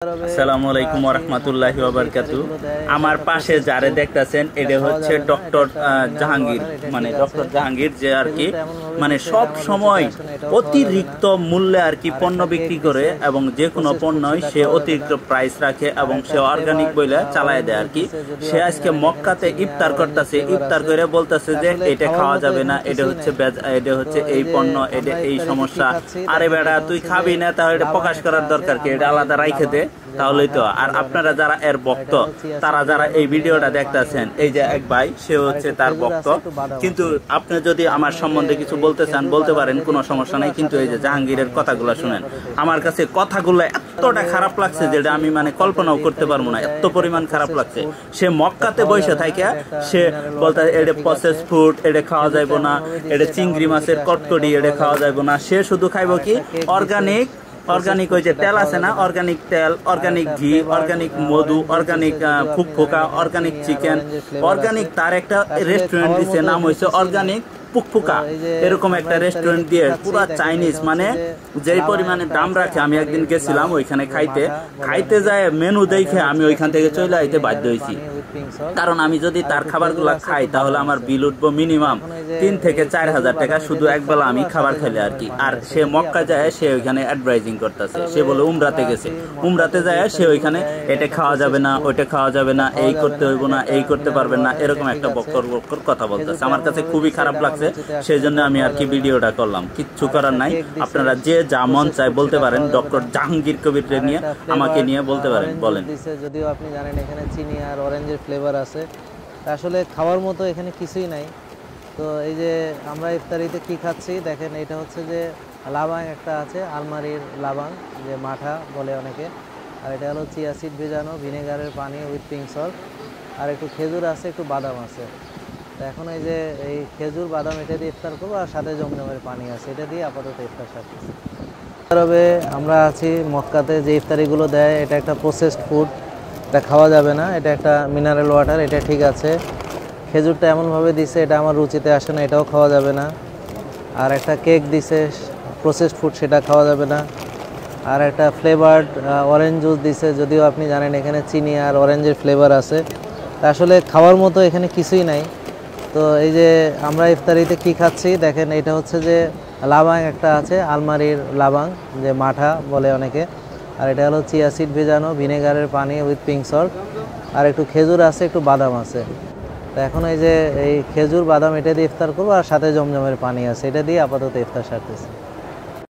আসসালামু আলাইকুম ওয়া রাহমাতুল্লাহি ওয়া বারাকাতুহু। আমার পাশে যারে দেখতেছেন এটা হচ্ছে ডক্টর জাহাঙ্গীর, মানে ডক্টর জাহাঙ্গীর যে আর কি মানে সব সময় অতিরিক্ত মূল্যে আর কি পণ্য বিক্রি করে এবং যে কোনো পণ্যই সে অতিরিক্ত প্রাইস রাখে এবং সে অর্গানিক বইলা চালায় দেয় আর কি। সে আজকে মক্কাতে ইফতার করতেছে, ইফতার করে বলতেছে যে এটা খাওয়া যাবে না, এটা হচ্ছে এই পণ্য, এটা এই সমস্যা। আরে বেটা তুই খাবি না তাহলে এটা প্রকাশ করার দরকার কি? এটা আলাদা রাইখে দে তাহলেই তো। আর আপনারা যারা এর ভক্ত, তারা যারা এই ভিডিওটা দেখতেছেন, এই যে এক ভাই সে হচ্ছে তার ভক্ত, কিন্তু আপনি যদি আমার সম্বন্ধে কিছু বলতে চান বলতে পারেন, কোনো সমস্যা নাই। কিন্তু এই যে জাহাঙ্গীরের কথাগুলো শুনেন, আমার কাছে কথাগুলো এতটা খারাপ লাগছে যেটা আমি মানে কল্পনাও করতে পারবো না, এত পরিমাণ খারাপ লাগছে। সে মক্কাতে বসে থাকে, সে বলতে এটা প্রসেস ফুড, এটা খাওয়া যাইব না, এটা চিংড়ি মাছের কটকটি, এটা খাওয়া যাইব না। সে শুধু খাইব কি অর্গানিক ওই যে তেল আছে না, অর্গানিক তেল, অর্গানিক ঘি, অর্গানিক মধু, অর্গানিক ফুকফুকা, অর্গানিক চিকেন, অর্গানিক। তার একটা রেস্টুরেন্ট দিচ্ছে, নাম হয়েছে অর্গানিক পুকফুকা, এরকম একটা রেস্টুরেন্ট দিয়ে পুরা চাইনিজ, মানে যেই পরিমাণে দাম রাখে। আমি একদিন গেছিলাম ওইখানে খাইতে যায়, মেনু দেখে আমি ওইখান থেকে চলে আইতে বাধ্য হয়েছি। কারণ আমি যদি তার খাবারগুলা খাই তাহলে আমার বিল উঠবো মিনিমাম 3 থেকে 4 হাজার টাকা, শুধু একবেলা আমি খাবার খেলে আর কি। আর সে মক্কা যায়, সে ওইখানে অ্যাডভাইজিং করতেছে, সে বলে উমরাতে গেছে, উমরাতে যায় সে ওইখানে এটা খাওয়া যাবে না, ওইটা খাওয়া যাবে না, এই করতে হইব না, এই করতে পারবেন না, এরকম একটা বক্কর কথা বলতেছে। আমার কাছে খুবই খারাপ লাগছে, সেই জন্য আমি আর কি ভিডিওটা করলাম। কিচ্ছু করার নাই, আপনারা যে যা মন চায় বলতে পারেন। ডক্টর জাহাঙ্গীর কবিরকে নিয়ে, আমাকে নিয়ে বলতে পারেন, বলেন। যদিও আপনি জানেন এখানে চিনি আর অরেঞ্জের ফ্লেভার আছে, আসলে খাওয়ার মতো এখানে কিছুই নাই। তো এই যে আমরা ইফতারিতে কি খাচ্ছি দেখেন, এটা হচ্ছে যে লাবাং একটা আছে, আলমারির লাবাং, যে মাঠা বলে অনেকে। আর এটা হলো চিয়া সিড ভেজানো ভিনেগারের পানি উইথ পিঙ্ক সল্ট, আর একটু খেজুর আছে, একটু বাদাম আছে। তো এখন এই যে এই খেজুর বাদাম এটা দিয়ে ইফতার করবো, আর সাথে জমজমের পানি আছে, এটা দিয়ে আপাতত ইফতার সারতেছি। তবে আমরা আছি মক্কাতে, যে ইফতারিগুলো দেয় এটা একটা প্রসেসড ফুড, এটা খাওয়া যাবে না। এটা একটা মিনারেল ওয়াটার, এটা ঠিক আছে। খেজুরটা এমনভাবে দিছে এটা আমার রুচিতে আসে না, এটাও খাওয়া যাবে না। আর একটা কেক দিছে প্রসেসড ফুড, সেটা খাওয়া যাবে না। আর একটা ফ্লেভার্ড অরেঞ্জ জুস দিছে, যদিও আপনি জানেন এখানে চিনি আর অরেঞ্জের ফ্লেভার আছে, আসলে খাওয়ার মতো এখানে কিছুই নাই। তো এই যে আমরা ইফতারিতে কি খাচ্ছি দেখেন, এটা হচ্ছে যে লাবাং একটা আছে, আলমারির লাবাং, যে মাঠা বলে অনেকে। আর এটা হলো চিয়া সিড ভেজানো ভিনেগারের পানি উইথ পিঙ্ক সল্ট, আর একটু খেজুর আছে, একটু বাদাম আছে। তো এখন এই যে এই খেজুর বাদাম এটা দিয়ে ইফতার করবো, আর সাথে জমজমের পানি আছে, এটা দিয়ে আপাতত ইফতার সারতেছি।